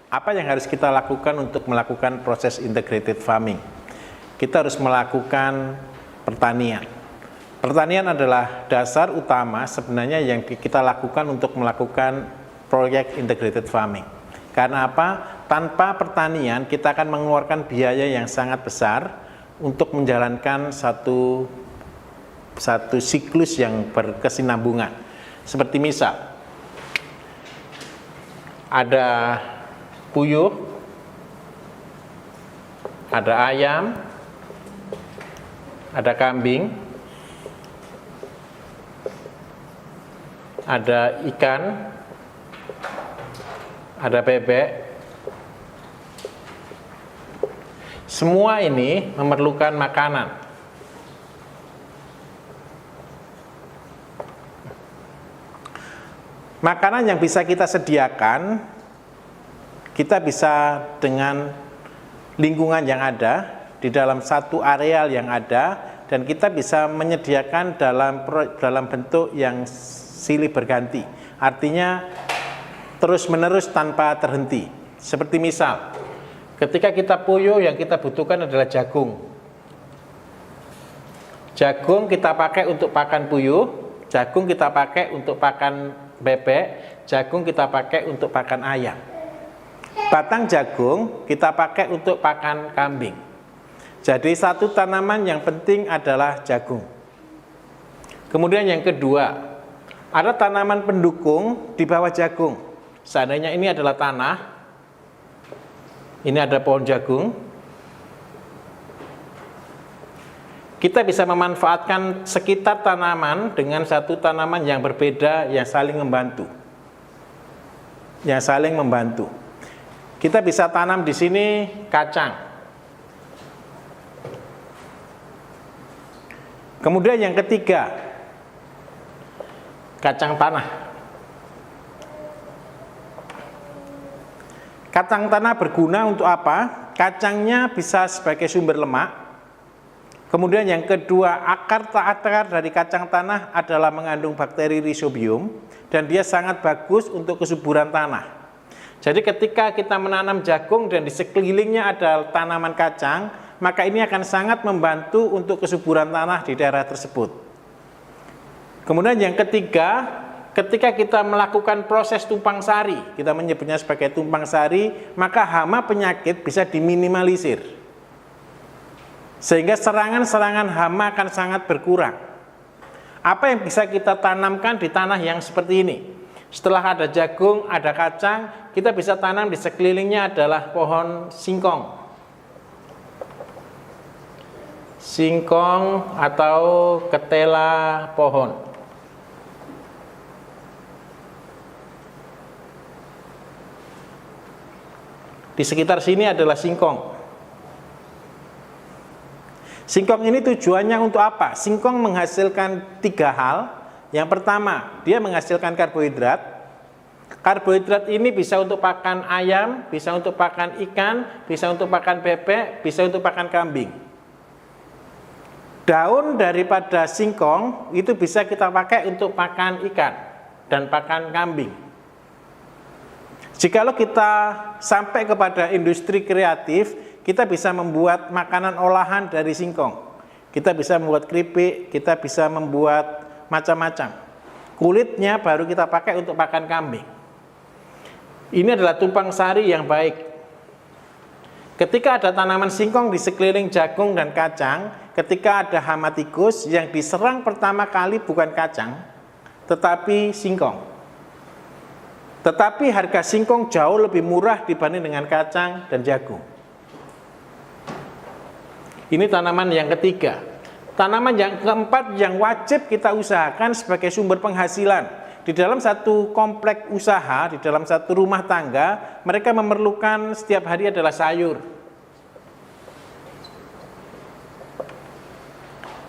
Apa yang harus kita lakukan untuk melakukan proses integrated farming? Kita harus melakukan pertanian. Pertanian adalah dasar utama sebenarnya yang kita lakukan untuk melakukan proyek integrated farming. Karena apa? Tanpa pertanian kita akan mengeluarkan biaya yang sangat besar untuk menjalankan satu siklus yang berkesinambungan. Seperti misal, ada puyuh, ada ayam, ada kambing, ada ikan, ada bebek. Semua ini memerlukan makanan. Makanan yang bisa kita sediakan, kita bisa dengan lingkungan yang ada, di dalam satu areal yang ada, dan kita bisa menyediakan dalam bentuk yang silih berganti. Artinya terus-menerus tanpa terhenti. Seperti misal, ketika kita puyuh yang kita butuhkan adalah jagung. Jagung kita pakai untuk pakan puyuh, jagung kita pakai untuk pakan bebek, jagung kita pakai untuk pakan ayam. Batang jagung kita pakai untuk pakan kambing. Jadi satu tanaman yang penting adalah jagung. Kemudian yang kedua, ada tanaman pendukung di bawah jagung. Seandainya ini adalah tanah, ini ada pohon jagung, kita bisa memanfaatkan sekitar tanaman dengan satu tanaman yang berbeda yang saling membantu. Kita bisa tanam di sini kacang. Kemudian yang ketiga, kacang tanah. Kacang tanah berguna untuk apa? Kacangnya bisa sebagai sumber lemak. Kemudian yang kedua, akar dari kacang tanah adalah mengandung bakteri Rhizobium dan dia sangat bagus untuk kesuburan tanah. Jadi ketika kita menanam jagung dan di sekelilingnya ada tanaman kacang, maka ini akan sangat membantu untuk kesuburan tanah di daerah tersebut. Kemudian yang ketiga, ketika kita melakukan proses tumpang sari, kita menyebutnya sebagai tumpang sari, maka hama penyakit bisa diminimalisir. Sehingga serangan-serangan hama akan sangat berkurang. Apa yang bisa kita tanamkan di tanah yang seperti ini? Setelah ada jagung, ada kacang, kita bisa tanam di sekelilingnya adalah pohon singkong. Singkong atau ketela pohon. Di sekitar sini adalah singkong. Singkong ini tujuannya untuk apa? Singkong menghasilkan 3 hal. Yang pertama, dia menghasilkan karbohidrat. Karbohidrat ini bisa untuk pakan ayam, bisa untuk pakan ikan, bisa untuk pakan bebek, bisa untuk pakan kambing. Daun daripada singkong itu bisa kita pakai untuk pakan ikan dan pakan kambing. Jikalau kita sampai kepada industri kreatif, kita bisa membuat makanan olahan dari singkong. Kita bisa membuat keripik, kita bisa membuat macam-macam. Kulitnya baru kita pakai untuk pakan kambing. Ini adalah tumpang sari yang baik. Ketika ada tanaman singkong di sekeliling jagung dan kacang, ketika ada hama tikus, yang diserang pertama kali bukan kacang, tetapi singkong. Tetapi harga singkong jauh lebih murah dibanding dengan kacang dan jagung. Ini tanaman yang ketiga. Tanaman yang keempat yang wajib kita usahakan sebagai sumber penghasilan. Di dalam satu komplek usaha, di dalam satu rumah tangga, mereka memerlukan setiap hari adalah sayur.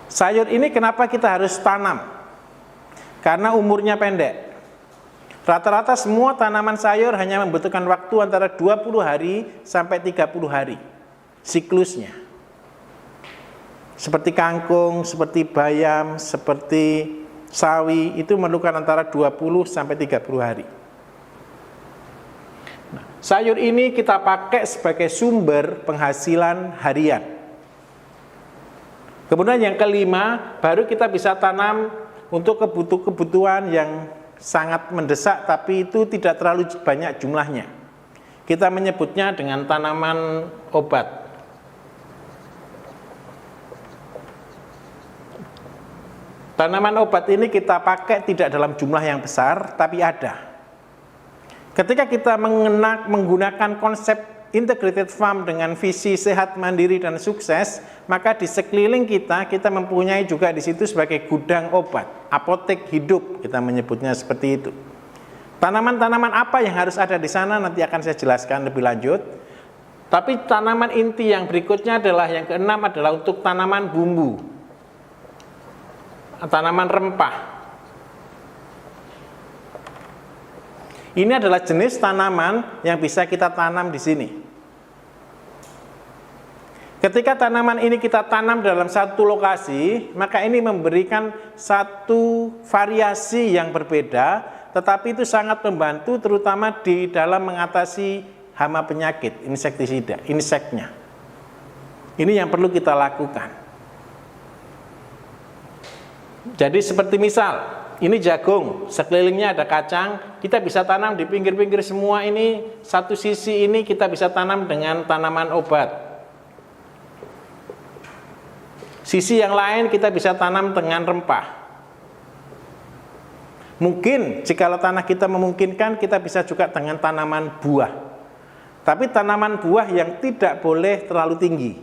Sayur ini kenapa kita harus tanam? Karena umurnya pendek. Rata-rata semua tanaman sayur hanya membutuhkan waktu antara 20 hari sampai 30 hari siklusnya. Seperti kangkung, seperti bayam, seperti sawi, itu memerlukan antara 20 sampai 30 hari. Sayur ini kita pakai sebagai sumber penghasilan harian. Kemudian yang kelima, baru kita bisa tanam untuk kebutuhan yang sangat mendesak, tapi itu tidak terlalu banyak jumlahnya. Kita menyebutnya dengan tanaman obat. Tanaman obat ini kita pakai tidak dalam jumlah yang besar, tapi ada. Ketika kita menggunakan konsep integrated farm dengan visi sehat, mandiri, dan sukses, maka di sekeliling kita mempunyai juga di situ sebagai gudang obat, apotek hidup, kita menyebutnya seperti itu. Tanaman-tanaman apa yang harus ada di sana nanti akan saya jelaskan lebih lanjut. Tapi tanaman inti yang berikutnya adalah yang keenam adalah untuk tanaman bumbu, tanaman rempah. Ini adalah jenis tanaman yang bisa kita tanam di sini. Ketika tanaman ini kita tanam dalam satu lokasi, maka ini memberikan satu variasi yang berbeda, tetapi itu sangat membantu terutama di dalam mengatasi hama penyakit, insektisida, inseknya. Ini yang perlu kita lakukan. Jadi seperti misal, ini jagung, sekelilingnya ada kacang, kita bisa tanam di pinggir-pinggir semua ini, satu sisi ini kita bisa tanam dengan tanaman obat. Sisi yang lain kita bisa tanam dengan rempah. Mungkin jika tanah kita memungkinkan, kita bisa juga dengan tanaman buah. Tapi tanaman buah yang tidak boleh terlalu tinggi.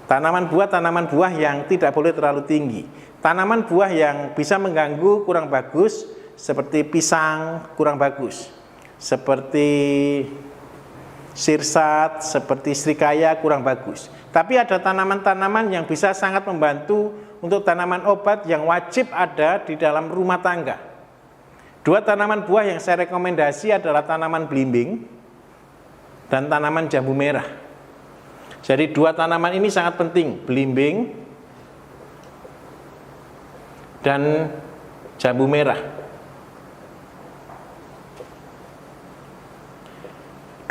Tanaman buah yang tidak boleh terlalu tinggi. Tanaman buah yang bisa mengganggu kurang bagus, seperti pisang kurang bagus, seperti sirsat, seperti srikaya kurang bagus. Tapi ada tanaman-tanaman yang bisa sangat membantu untuk tanaman obat yang wajib ada di dalam rumah tangga. Dua tanaman buah yang saya rekomendasi adalah tanaman belimbing dan tanaman jambu merah. Jadi dua tanaman ini sangat penting, belimbing dan jambu merah.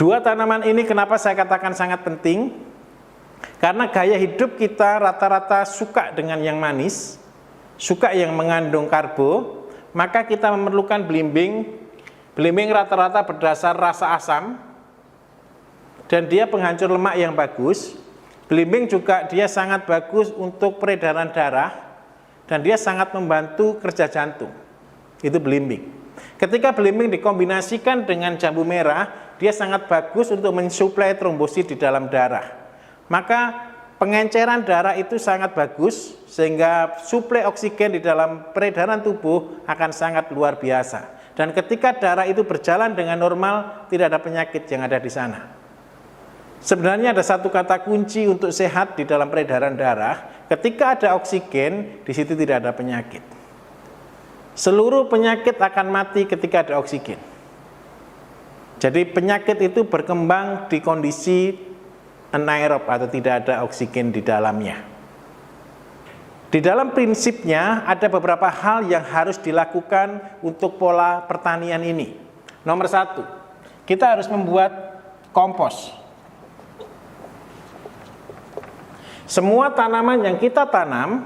Dua tanaman ini kenapa saya katakan sangat penting? Karena gaya hidup kita rata-rata suka dengan yang manis, suka yang mengandung karbo, maka kita memerlukan belimbing. Belimbing rata-rata berdasar rasa asam, dan dia penghancur lemak yang bagus. Belimbing juga dia sangat bagus untuk peredaran darah, dan dia sangat membantu kerja jantung. Itu belimbing. Ketika belimbing dikombinasikan dengan jambu merah, dia sangat bagus untuk mensuplai trombosit di dalam darah. Maka pengenceran darah itu sangat bagus, sehingga suplai oksigen di dalam peredaran tubuh akan sangat luar biasa. Dan ketika darah itu berjalan dengan normal, tidak ada penyakit yang ada di sana. Sebenarnya ada satu kata kunci untuk sehat di dalam peredaran darah. Ketika ada oksigen, di situ tidak ada penyakit. Seluruh penyakit akan mati ketika ada oksigen. Jadi penyakit itu berkembang di kondisi anaerob atau tidak ada oksigen di dalamnya. Di dalam prinsipnya ada beberapa hal yang harus dilakukan untuk pola pertanian ini. Nomor satu, kita harus membuat kompos. Semua tanaman yang kita tanam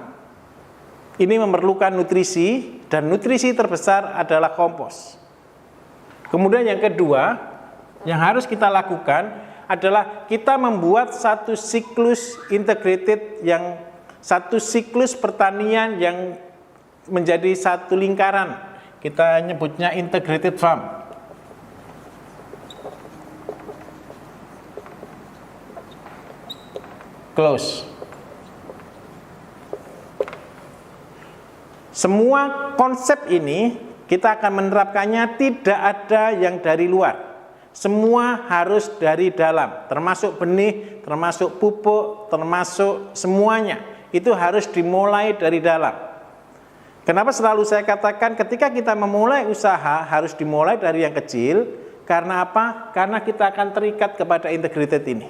ini memerlukan nutrisi, dan nutrisi terbesar adalah kompos. Kemudian yang kedua yang harus kita lakukan adalah kita membuat satu siklus integrated, yang satu siklus pertanian yang menjadi satu lingkaran. Kita nyebutnya integrated farm. Close. Semua konsep ini kita akan menerapkannya, tidak ada yang dari luar. Semua harus dari dalam, termasuk benih, termasuk pupuk, termasuk semuanya. Itu harus dimulai dari dalam. Kenapa selalu saya katakan ketika kita memulai usaha harus dimulai dari yang kecil? Karena apa? Karena kita akan terikat kepada integrated ini.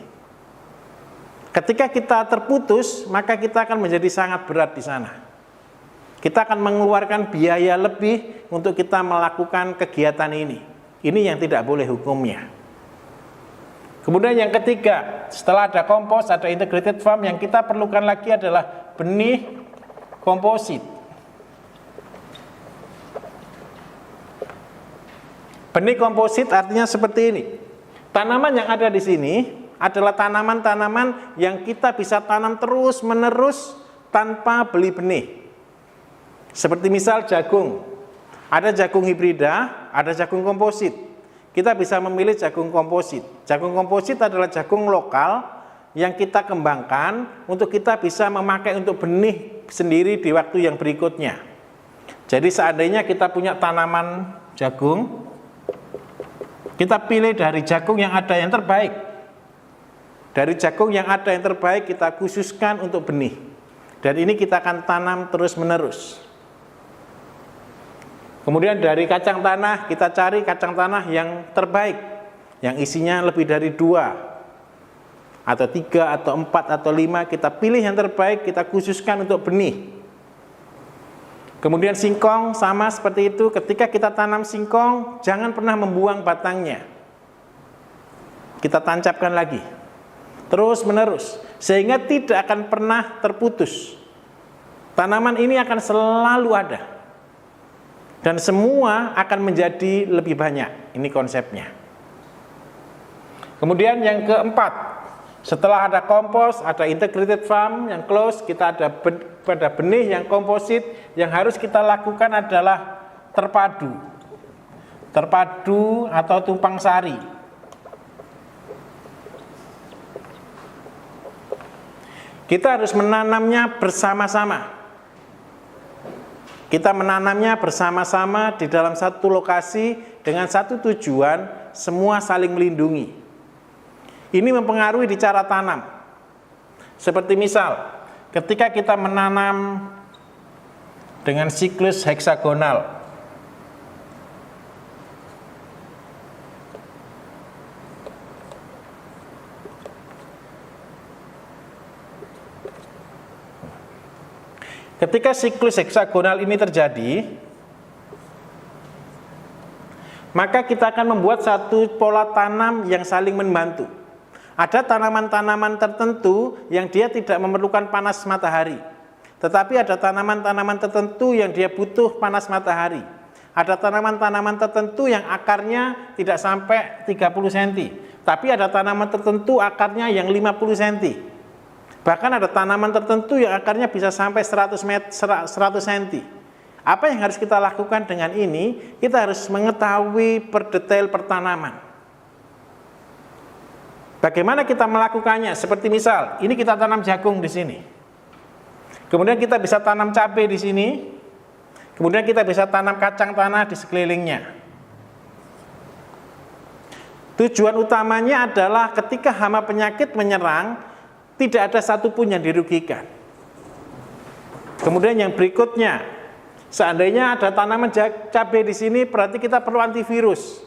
Ketika kita terputus, maka kita akan menjadi sangat berat di sana. Kita akan mengeluarkan biaya lebih untuk kita melakukan kegiatan ini. Ini yang tidak boleh hukumnya. Kemudian yang ketiga, setelah ada kompos, ada integrated farm, yang kita perlukan lagi adalah benih komposit. Benih komposit artinya seperti ini. Tanaman yang ada di sini adalah tanaman-tanaman yang kita bisa tanam terus-menerus tanpa beli benih. Seperti misal jagung. Ada jagung hibrida, ada jagung komposit. Kita bisa memilih jagung komposit. Jagung komposit adalah jagung lokal yang kita kembangkan untuk kita bisa memakai untuk benih sendiri di waktu yang berikutnya. Jadi seandainya kita punya tanaman jagung, kita pilih dari jagung yang ada yang terbaik. Dari jagung yang ada yang terbaik kita khususkan untuk benih. Dan ini kita akan tanam terus-menerus. Kemudian dari kacang tanah, kita cari kacang tanah yang terbaik, yang isinya lebih dari 2, atau 3, atau 4, atau 5, kita pilih yang terbaik, kita khususkan untuk benih. Kemudian singkong, sama seperti itu, ketika kita tanam singkong, jangan pernah membuang batangnya. Kita tancapkan lagi, terus-menerus, sehingga tidak akan pernah terputus. Tanaman ini akan selalu ada. Dan semua akan menjadi lebih banyak. Ini konsepnya. Kemudian yang keempat, setelah ada kompos, ada integrated farm yang close, kita ada pada benih yang komposit, yang harus kita lakukan adalah terpadu. Terpadu atau tumpang sari. Kita harus menanamnya bersama-sama. Kita menanamnya bersama-sama di dalam satu lokasi dengan satu tujuan, semua saling melindungi. Ini mempengaruhi di cara tanam. Seperti misal, ketika kita menanam dengan siklus heksagonal, ketika siklus heksagonal ini terjadi, maka kita akan membuat satu pola tanam yang saling membantu. Ada tanaman-tanaman tertentu yang dia tidak memerlukan panas matahari. Tetapi ada tanaman-tanaman tertentu yang dia butuh panas matahari. Ada tanaman-tanaman tertentu yang akarnya tidak sampai 30 cm. Tapi ada tanaman tertentu akarnya yang 50 cm. Bahkan ada tanaman tertentu yang akarnya bisa sampai 100 cm. Apa yang harus kita lakukan dengan ini? Kita harus mengetahui per detail pertanaman. Bagaimana kita melakukannya? Seperti misal, ini kita tanam jagung di sini. Kemudian kita bisa tanam cabai di sini. Kemudian kita bisa tanam kacang tanah di sekelilingnya. Tujuan utamanya adalah ketika hama penyakit menyerang, tidak ada satupun yang dirugikan. Kemudian yang berikutnya, seandainya ada tanaman cabai di sini, berarti kita perlu antivirus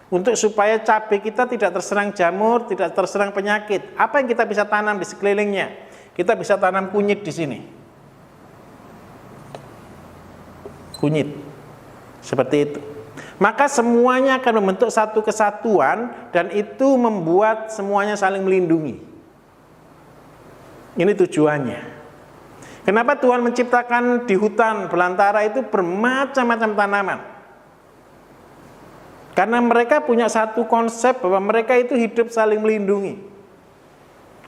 untuk supaya cabai kita tidak terserang jamur, tidak terserang penyakit. Apa yang kita bisa tanam di sekelilingnya? Kita bisa tanam kunyit di sini. Kunyit. Seperti itu. Maka semuanya akan membentuk satu kesatuan dan itu membuat semuanya saling melindungi. Ini tujuannya. Kenapa Tuhan menciptakan di hutan belantara itu bermacam-macam tanaman? Karena mereka punya satu konsep bahwa mereka itu hidup saling melindungi.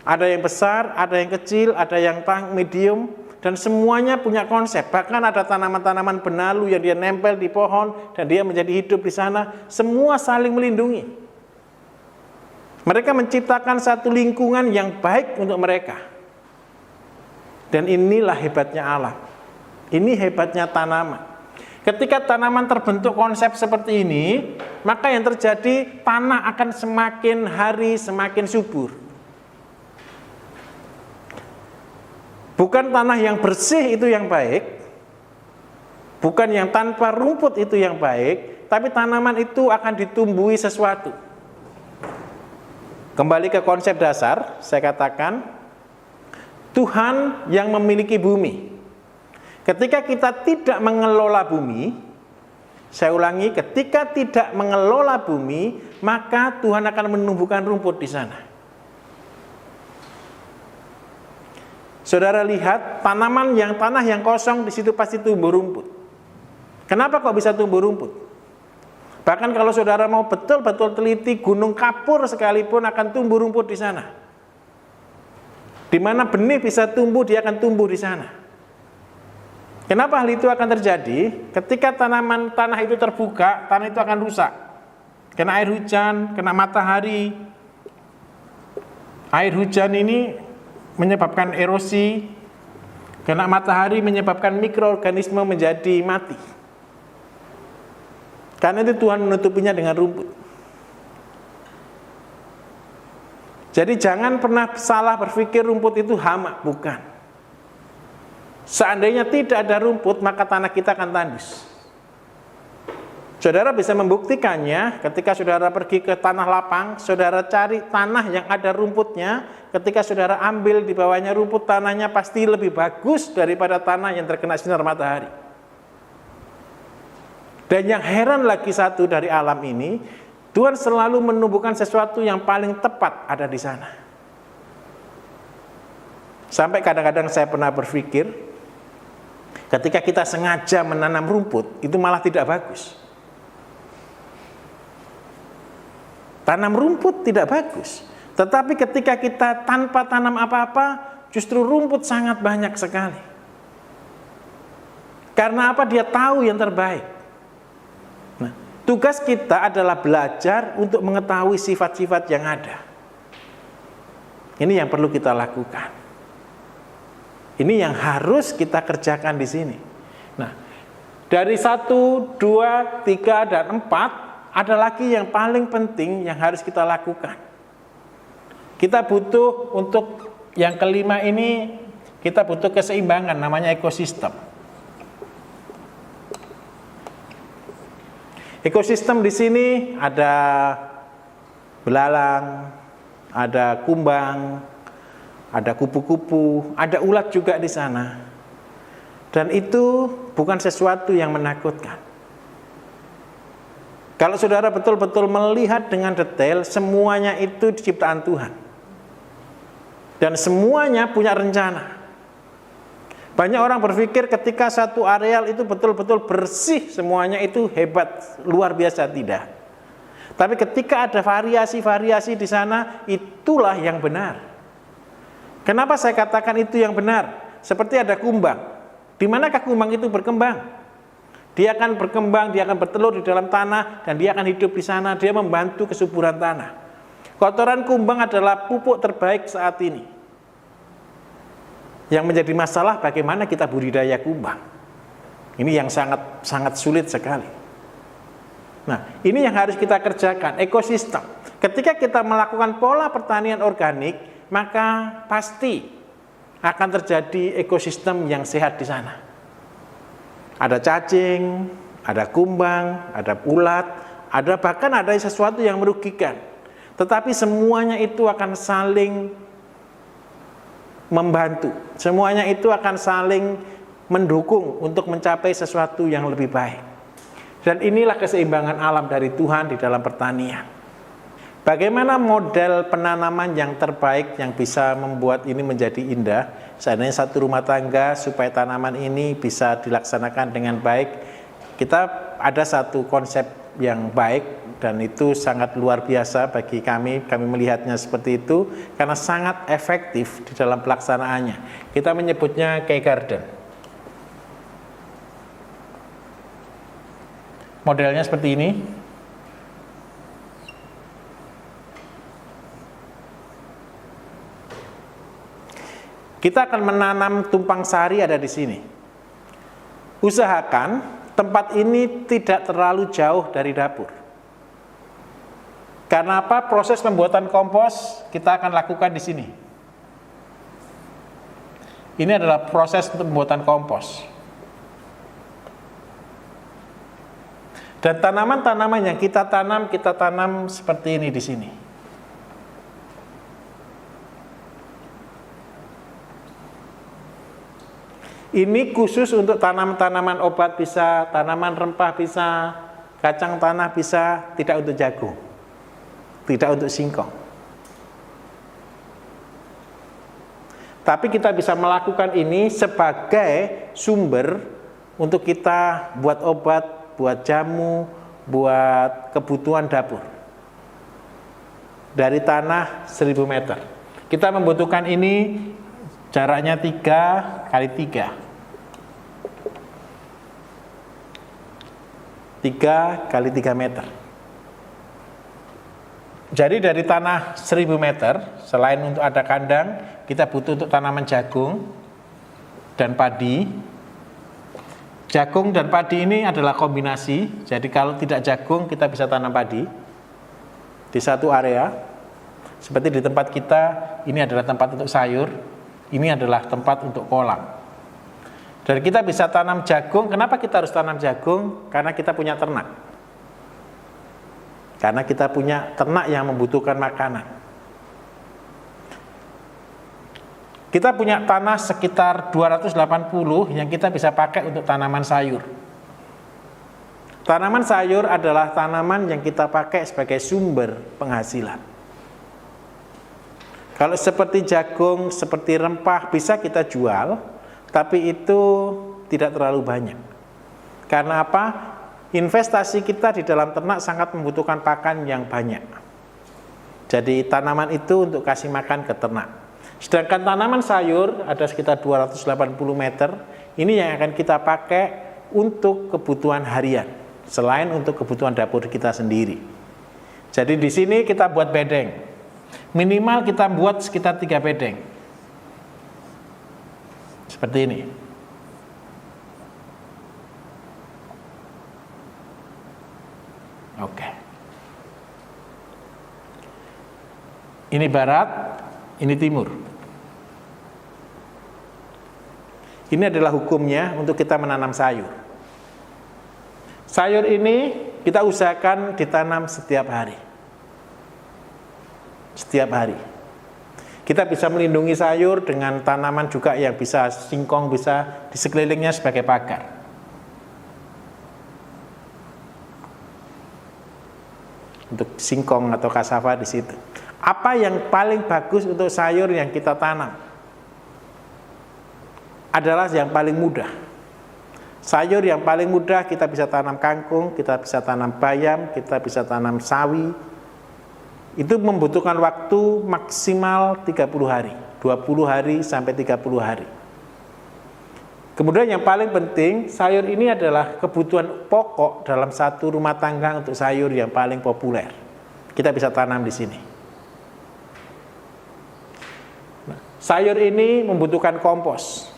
Ada yang besar, ada yang kecil, ada yang medium, dan semuanya punya konsep. Bahkan ada tanaman-tanaman benalu yang dia nempel di pohon dan dia menjadi hidup di sana. Semua saling melindungi. Mereka menciptakan satu lingkungan yang baik untuk mereka. Dan inilah hebatnya alam. Ini hebatnya tanaman. Ketika tanaman terbentuk konsep seperti ini, maka yang terjadi tanah akan semakin hari semakin subur. Bukan tanah yang bersih itu yang baik, bukan yang tanpa rumput itu yang baik, tapi tanaman itu akan ditumbuhi sesuatu. Kembali ke konsep dasar, saya katakan, Tuhan yang memiliki bumi. Ketika kita tidak mengelola bumi, Saya ulangi, ketika tidak mengelola bumi, maka Tuhan akan menumbuhkan rumput di sana. Saudara lihat, tanah yang kosong di situ pasti tumbuh rumput. Kenapa kok bisa tumbuh rumput? Bahkan kalau saudara mau betul-betul teliti, gunung kapur sekalipun akan tumbuh rumput di sana. Di mana benih bisa tumbuh, dia akan tumbuh di sana. Kenapa hal itu akan terjadi? Ketika tanah itu terbuka, tanah itu akan rusak. Kena air hujan, kena matahari. Air hujan ini menyebabkan erosi, kena matahari menyebabkan mikroorganisme menjadi mati. Karena itu Tuhan menutupinya dengan rumput. Jadi jangan pernah salah berpikir rumput itu hama, bukan. Seandainya tidak ada rumput, maka tanah kita akan tandus. Saudara bisa membuktikannya ketika saudara pergi ke tanah lapang, saudara cari tanah yang ada rumputnya, ketika saudara ambil di bawahnya rumput, tanahnya pasti lebih bagus daripada tanah yang terkena sinar matahari. Dan yang heran lagi satu dari alam ini, Tuhan selalu menumbuhkan sesuatu yang paling tepat ada di sana. Sampai kadang-kadang saya pernah berpikir, ketika kita sengaja menanam rumput, itu malah tidak bagus. Tanam rumput tidak bagus. Tetapi ketika kita tanpa tanam apa-apa, justru rumput sangat banyak sekali. Karena apa? Dia tahu yang terbaik. Nah, tugas kita adalah belajar untuk mengetahui sifat-sifat yang ada. Ini yang perlu kita lakukan. Ini yang harus kita kerjakan di sini. Nah, dari 1, 2, 3, dan 4, ada lagi yang paling penting yang harus kita lakukan. Kita butuh untuk yang kelima ini, kita butuh keseimbangan, namanya ekosistem. Ekosistem di sini ada belalang, ada kumbang, ada kupu-kupu, ada ulat juga di sana. Dan itu bukan sesuatu yang menakutkan. Kalau saudara betul-betul melihat dengan detail, semuanya itu ciptaan Tuhan. Dan semuanya punya rencana. Banyak orang berpikir ketika satu areal itu betul-betul bersih, semuanya itu hebat, luar biasa, tidak. Tapi ketika ada variasi-variasi di sana, itulah yang benar. Kenapa saya katakan itu yang benar? Seperti ada kumbang. Di manakah kumbang itu berkembang? Dia akan berkembang, dia akan bertelur di dalam tanah, dan dia akan hidup di sana. Dia membantu kesuburan tanah. Kotoran kumbang adalah pupuk terbaik saat ini. Yang menjadi masalah bagaimana kita budidaya kumbang. Ini yang sangat sulit sekali. Nah, ini yang harus kita kerjakan, ekosistem. Ketika kita melakukan pola pertanian organik, maka pasti akan terjadi ekosistem yang sehat di sana. Ada cacing, ada kumbang, ada ulat, bahkan ada sesuatu yang merugikan. Tetapi semuanya itu akan saling membantu. Semuanya itu akan saling mendukung untuk mencapai sesuatu yang lebih baik. Dan inilah keseimbangan alam dari Tuhan di dalam pertanian. Bagaimana model penanaman yang terbaik yang bisa membuat ini menjadi indah? Seandainya satu rumah tangga supaya tanaman ini bisa dilaksanakan dengan baik, kita ada satu konsep yang baik dan itu sangat luar biasa bagi kami melihatnya seperti itu karena sangat efektif di dalam pelaksanaannya. Kita menyebutnya Key Garden. Modelnya seperti ini. Kita akan menanam tumpang sari ada di sini. Usahakan tempat ini tidak terlalu jauh dari dapur. Karena apa? Proses pembuatan kompos kita akan lakukan di sini. Ini adalah proses untuk pembuatan kompos. Dan tanaman-tanaman yang kita tanam seperti ini di sini. Ini khusus untuk tanaman-tanaman obat bisa, tanaman rempah bisa, kacang tanah bisa, tidak untuk jagung, tidak untuk singkong. Tapi kita bisa melakukan ini sebagai sumber untuk kita buat obat, buat jamu, buat kebutuhan dapur. Dari tanah 1000 meter. Kita membutuhkan ini jaraknya 3 kali 3. 3 kali 3 meter. Jadi dari tanah 1000 meter, selain untuk ada kandang, kita butuh untuk tanaman jagung dan padi. Jagung dan padi ini adalah kombinasi, jadi kalau tidak jagung kita bisa tanam padi di satu area. Seperti di tempat kita, ini adalah tempat untuk sayur, ini adalah tempat untuk kolam. Dan kita bisa tanam jagung. Kenapa kita harus tanam jagung? Karena kita punya ternak. Karena kita punya ternak yang membutuhkan makanan. Kita punya tanah sekitar 280 yang kita bisa pakai untuk tanaman sayur. Tanaman sayur adalah tanaman yang kita pakai sebagai sumber penghasilan. Kalau seperti jagung, seperti rempah bisa kita jual, tapi itu tidak terlalu banyak. Karena apa? Investasi kita di dalam ternak sangat membutuhkan pakan yang banyak. Jadi tanaman itu untuk kasih makan ke ternak. Sedangkan tanaman sayur ada sekitar 280 meter, ini yang akan kita pakai untuk kebutuhan harian, selain untuk kebutuhan dapur kita sendiri. Jadi di sini kita buat bedeng. Minimal kita buat sekitar 3 bedeng. Seperti ini. Oke. Ini barat, ini timur. Ini adalah hukumnya untuk kita menanam sayur. Sayur ini kita usahakan ditanam setiap hari. Setiap hari. Kita bisa melindungi sayur dengan tanaman juga yang bisa singkong, bisa di sekelilingnya sebagai pagar. Untuk singkong atau kasava di situ. Apa yang paling bagus untuk sayur yang kita tanam? Adalah yang paling mudah. Sayur yang paling mudah kita bisa tanam kangkung, kita bisa tanam bayam, kita bisa tanam sawi. Itu membutuhkan waktu maksimal 30 hari, 20 hari sampai 30 hari. Kemudian yang paling penting, sayur ini adalah kebutuhan pokok dalam satu rumah tangga untuk sayur yang paling populer. Kita bisa tanam di sini. Nah, sayur ini membutuhkan kompos.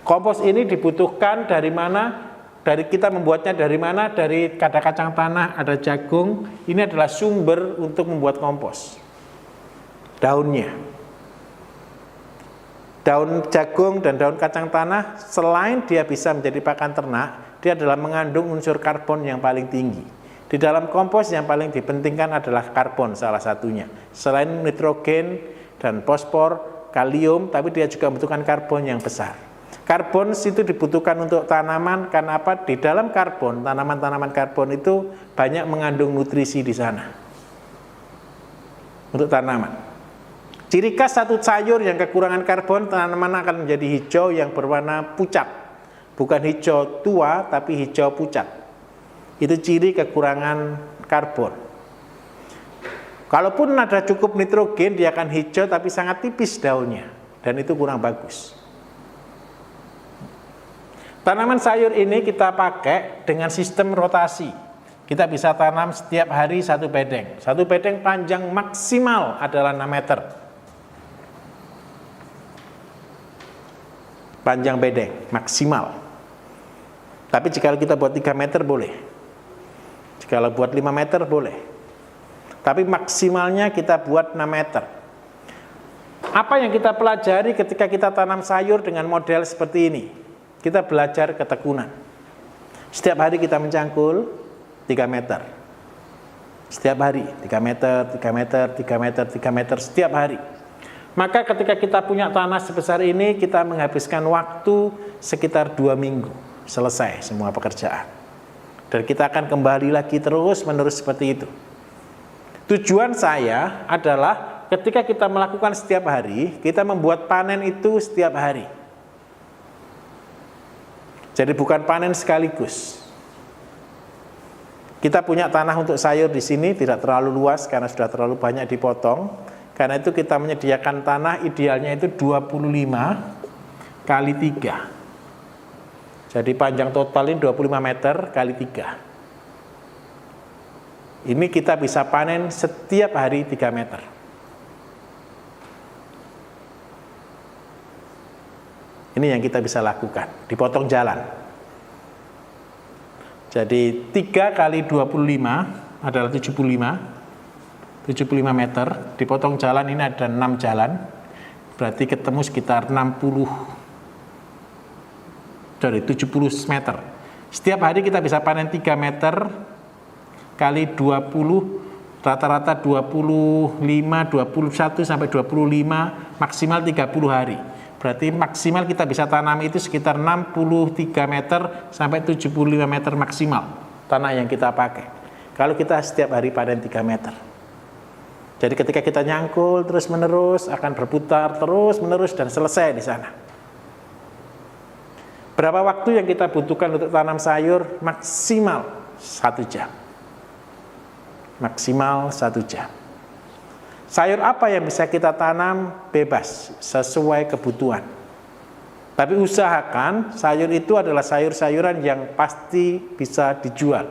Kompos ini dibutuhkan dari mana? Dari kita membuatnya dari mana? Dari ada kacang tanah, ada jagung. Ini adalah sumber untuk membuat kompos. Daunnya. Daun jagung dan daun kacang tanah, selain dia bisa menjadi pakan ternak, dia adalah mengandung unsur karbon yang paling tinggi. Di dalam kompos yang paling dipentingkan adalah karbon salah satunya. Selain nitrogen dan fosfor, kalium, tapi dia juga membutuhkan karbon yang besar. Karbon itu dibutuhkan untuk tanaman karena apa? Di dalam karbon, tanaman-tanaman karbon itu banyak mengandung nutrisi di sana. Untuk tanaman. Ciri khas satu sayur yang kekurangan karbon, tanaman akan menjadi hijau yang berwarna pucat. Bukan hijau tua, tapi hijau pucat. Itu ciri kekurangan karbon. Kalaupun ada cukup nitrogen, dia akan hijau tapi sangat tipis daunnya. Dan itu kurang bagus. Tanaman sayur ini kita pakai dengan sistem rotasi. Kita bisa tanam setiap hari satu bedeng. Satu bedeng panjang maksimal adalah 6 meter. Panjang bedeng, maksimal. Tapi jika kita buat 3 meter boleh. Jika buat 5 meter boleh. Tapi maksimalnya kita buat 6 meter. Apa yang kita pelajari ketika kita tanam sayur dengan model seperti ini? Kita belajar ketekunan. Setiap hari kita mencangkul 3 meter. Setiap hari 3 meter, 3 meter, 3 meter, 3 meter setiap hari. Maka ketika kita punya tanah sebesar ini, kita menghabiskan waktu sekitar 2 minggu, selesai semua pekerjaan. Dan kita akan kembali lagi terus menerus seperti itu. Tujuan saya adalah ketika kita melakukan setiap hari, kita membuat panen itu setiap hari. Jadi bukan panen sekaligus. Kita punya tanah untuk sayur di sini tidak terlalu luas karena sudah terlalu banyak dipotong. Karena itu kita menyediakan tanah idealnya itu 25 kali 3. Jadi panjang total ini 25 meter kali 3. Ini kita bisa panen setiap hari 3 meter. Ini yang kita bisa lakukan, dipotong jalan. Jadi 3 kali 25 adalah 75 meter, dipotong jalan ini ada 6 jalan, berarti ketemu sekitar 70 meter. Setiap hari kita bisa panen 3 meter kali 20, rata-rata 25, 21 sampai 25, maksimal 30 hari. Berarti maksimal kita bisa tanam itu sekitar 63 meter sampai 75 meter maksimal tanah yang kita pakai. Kalau kita setiap hari panen 3 meter. Jadi ketika kita nyangkul terus menerus akan berputar terus menerus dan selesai di sana. Berapa waktu yang kita butuhkan untuk tanam sayur? Maksimal 1 jam. Maksimal 1 jam. Sayur apa yang bisa kita tanam? Bebas, sesuai kebutuhan. Tapi usahakan sayur itu adalah sayur-sayuran yang pasti bisa dijual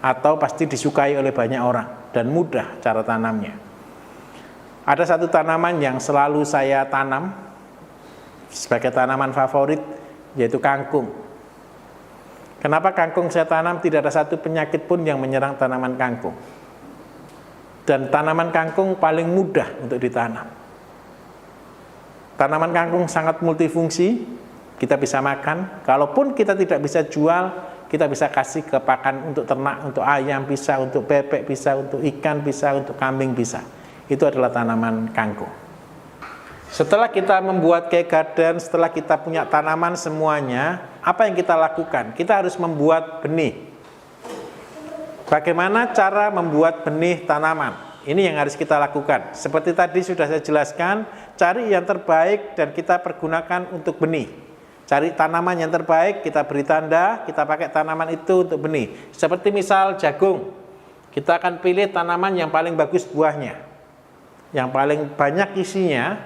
atau pasti disukai oleh banyak orang dan mudah cara tanamnya. Ada satu tanaman yang selalu saya tanam sebagai tanaman favorit, yaitu kangkung. Kenapa kangkung saya tanam? Tidak ada satu penyakit pun yang menyerang tanaman kangkung. Dan tanaman kangkung paling mudah untuk ditanam. Tanaman kangkung sangat multifungsi, kita bisa makan. Kalaupun kita tidak bisa jual, kita bisa kasih ke pakan untuk ternak, untuk ayam bisa, untuk bebek bisa, untuk ikan bisa, untuk kambing bisa. Itu adalah tanaman kangkung. Setelah kita membuat cake garden, setelah kita punya tanaman semuanya, apa yang kita lakukan? Kita harus membuat benih. Bagaimana cara membuat benih tanaman? Ini yang harus kita lakukan. Seperti tadi sudah saya jelaskan, cari yang terbaik dan kita pergunakan untuk benih. Cari tanaman yang terbaik, kita beri tanda, kita pakai tanaman itu untuk benih. Seperti misal jagung, kita akan pilih tanaman yang paling bagus buahnya, yang paling banyak isinya.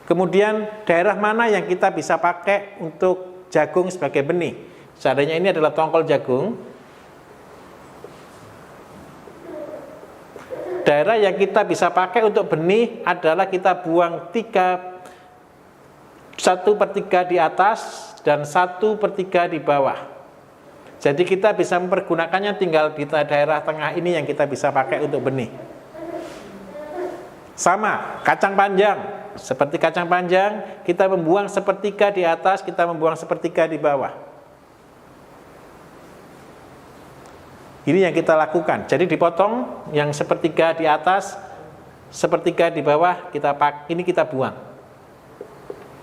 Kemudian daerah mana yang kita bisa pakai untuk jagung sebagai benih. Seandainya ini adalah tongkol jagung, daerah yang kita bisa pakai untuk benih adalah kita buang 1/3 di atas dan 1/3 di bawah. Jadi kita bisa mempergunakannya tinggal di daerah tengah ini yang kita bisa pakai untuk benih. Sama, kacang panjang. Seperti kacang panjang, kita membuang 1/3 di atas, kita membuang 1/3 di bawah. Ini yang kita lakukan. Jadi dipotong yang 1/3 di atas, 1/3 di bawah, ini kita buang.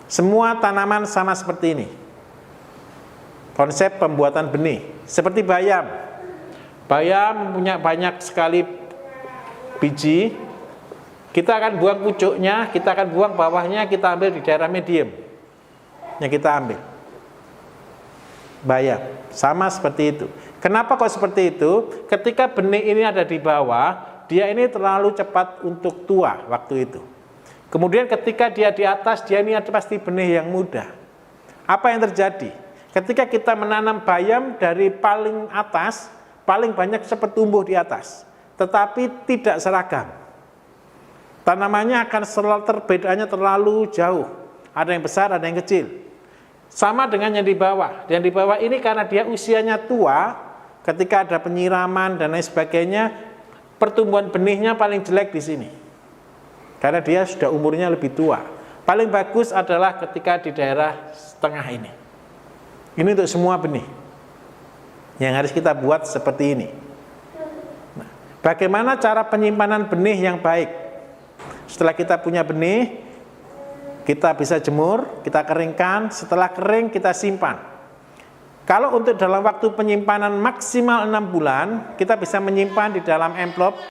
Semua tanaman sama seperti ini. Konsep pembuatan benih. Seperti bayam. Bayam punya banyak sekali biji. Kita akan buang pucuknya, kita akan buang bawahnya, kita ambil di daerah medium. Yang kita ambil. Bayam. Sama seperti itu. Kenapa kok seperti itu? Ketika benih ini ada di bawah, dia ini terlalu cepat untuk tua waktu itu. Kemudian ketika dia di atas, dia ini pasti benih yang muda. Apa yang terjadi? Ketika kita menanam bayam dari paling atas, paling banyak cepat tumbuh di atas. Tetapi tidak seragam. Tanamannya akan perbedaannya terlalu jauh. Ada yang besar, ada yang kecil. Sama dengan yang di bawah. Yang di bawah ini karena dia usianya tua, ketika ada penyiraman dan lain sebagainya, pertumbuhan benihnya paling jelek di sini. Karena dia sudah umurnya lebih tua. Paling bagus adalah ketika di daerah tengah ini. Ini untuk semua benih. Yang harus kita buat seperti ini. Nah, bagaimana cara penyimpanan benih yang baik? Setelah kita punya benih, kita bisa jemur, kita keringkan, setelah kering kita simpan. Kalau untuk dalam waktu penyimpanan maksimal 6 bulan, kita bisa menyimpan di dalam amplop